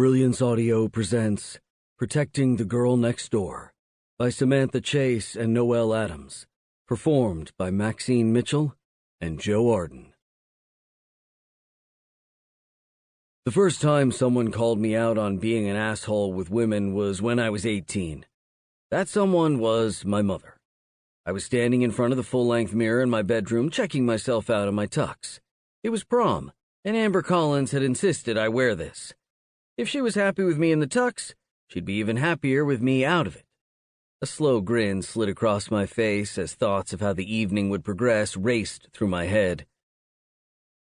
Brilliance Audio presents Protecting the Girl Next Door by Samantha Chase and Noelle Adams, performed by Maxine Mitchell and Joe Arden. The first time someone called me out on being an asshole with women was when I was 18. That someone was my mother. I was standing in front of the full-length mirror in my bedroom checking myself out in my tux. It was prom, and Amber Collins had insisted I wear this. If she was happy with me in the tux, she'd be even happier with me out of it. A slow grin slid across my face as thoughts of how the evening would progress raced through my head.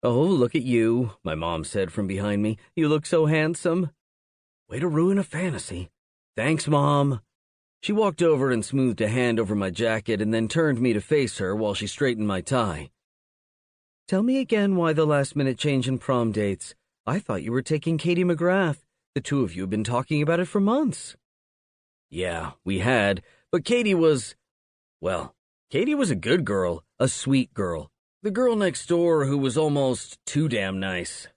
"Oh, look at you," my mom said from behind me. "You look so handsome." "Way to ruin a fantasy." "Thanks, Mom." She walked over and smoothed a hand over my jacket and then turned me to face her while she straightened my tie. "Tell me again why the last-minute change in prom dates. I thought you were taking Katie McGrath. The two of you have been talking about it for months." Yeah, we had, but Katie was a good girl, a sweet girl. The girl next door who was almost too damn nice.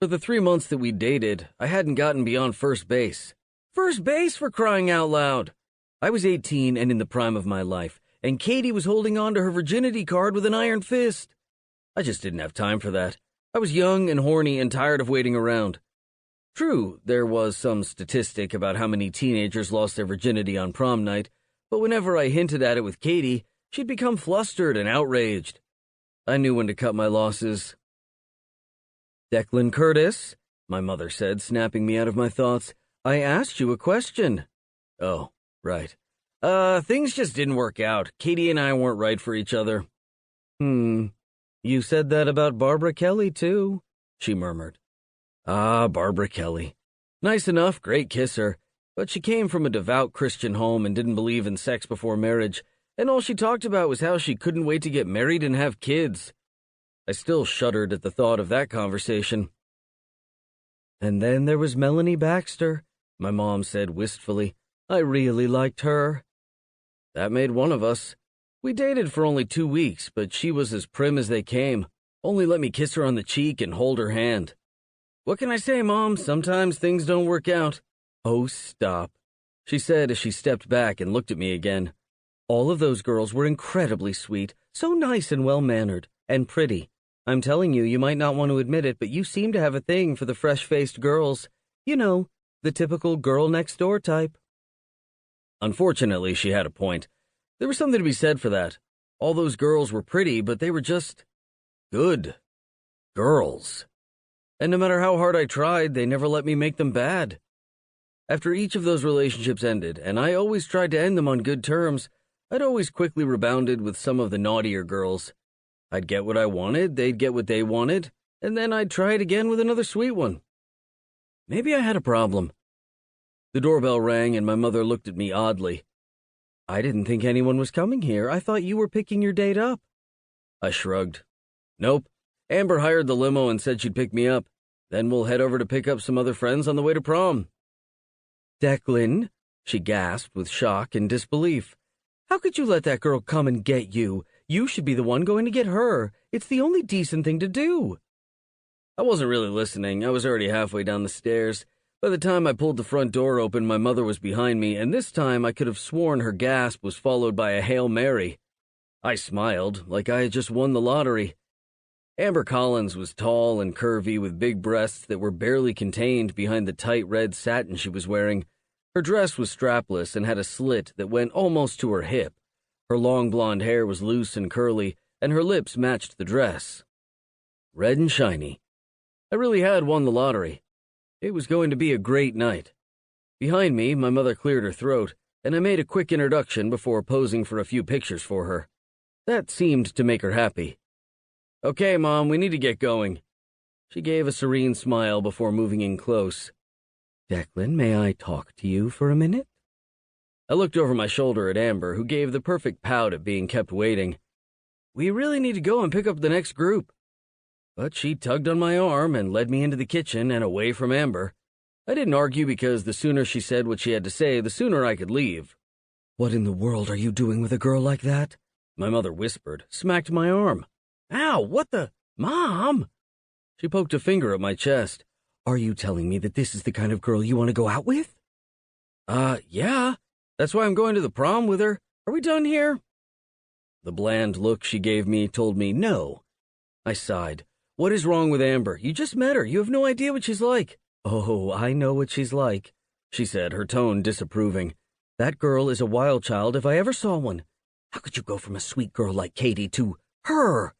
For the 3 months that we dated, I hadn't gotten beyond first base. First base, for crying out loud! I was 18 and in the prime of my life, and Katie was holding on to her virginity card with an iron fist. I just didn't have time for that. I was young and horny and tired of waiting around. True, there was some statistic about how many teenagers lost their virginity on prom night, but whenever I hinted at it with Katie, she'd become flustered and outraged. I knew when to cut my losses. "Declan Curtis," my mother said, snapping me out of my thoughts, "I asked you a question." "Oh, right. Things just didn't work out. Katie and I weren't right for each other." You said that about Barbara Kelly, too," she murmured. "Ah, Barbara Kelly. Nice enough, great kisser, but she came from a devout Christian home and didn't believe in sex before marriage, and all she talked about was how she couldn't wait to get married and have kids. I still shuddered at the thought of that conversation. "And then there was Melanie Baxter," my mom said wistfully. "I really liked her." "That made one of us. We dated for only 2 weeks, but she was as prim as they came. Only let me kiss her on the cheek and hold her hand. What can I say, Mom? Sometimes things don't work out." "Oh, stop," she said as she stepped back and looked at me again. "All of those girls were incredibly sweet, so nice and well-mannered, and pretty. I'm telling you, you might not want to admit it, but you seem to have a thing for the fresh-faced girls. You know, the typical girl-next-door type." Unfortunately, she had a point. There was something to be said for that. All those girls were pretty, but they were just good girls. And no matter how hard I tried, they never let me make them bad. After each of those relationships ended, and I always tried to end them on good terms, I'd always quickly rebounded with some of the naughtier girls. I'd get what I wanted, they'd get what they wanted, and then I'd try it again with another sweet one. Maybe I had a problem. The doorbell rang and my mother looked at me oddly. "I didn't think anyone was coming here. I thought you were picking your date up." I shrugged. "Nope. Amber hired the limo and said she'd pick me up. Then we'll head over to pick up some other friends on the way to prom." "Declan," she gasped with shock and disbelief. "How could you let that girl come and get you? You should be the one going to get her. It's the only decent thing to do." I wasn't really listening. I was already halfway down the stairs. By the time I pulled the front door open, my mother was behind me, and this time I could have sworn her gasp was followed by a Hail Mary. I smiled, like I had just won the lottery. Amber Collins was tall and curvy with big breasts that were barely contained behind the tight red satin she was wearing. Her dress was strapless and had a slit that went almost to her hip. Her long blonde hair was loose and curly, and her lips matched the dress. Red and shiny. I really had won the lottery. It was going to be a great night. Behind me, my mother cleared her throat, and I made a quick introduction before posing for a few pictures for her. That seemed to make her happy. "Okay, Mom, we need to get going." She gave a serene smile before moving in close. "Declan, may I talk to you for a minute?" I looked over my shoulder at Amber, who gave the perfect pout at being kept waiting. "We really need to go and pick up the next group." But she tugged on my arm and led me into the kitchen and away from Amber. I didn't argue because the sooner she said what she had to say, the sooner I could leave. "What in the world are you doing with a girl like that?" my mother whispered, smacked my arm. "Ow, what the— Mom!" She poked a finger at my chest. Are you telling me that this is the kind of girl you want to go out with? Yeah. That's why I'm going to the prom with her. Are we done here? The bland look she gave me told me no. I sighed. What is wrong with Amber? You just met her. You have no idea what she's like. Oh, I know what she's like, she said, her tone disapproving. That girl is a wild child if I ever saw one. How could you go from a sweet girl like Katie to her?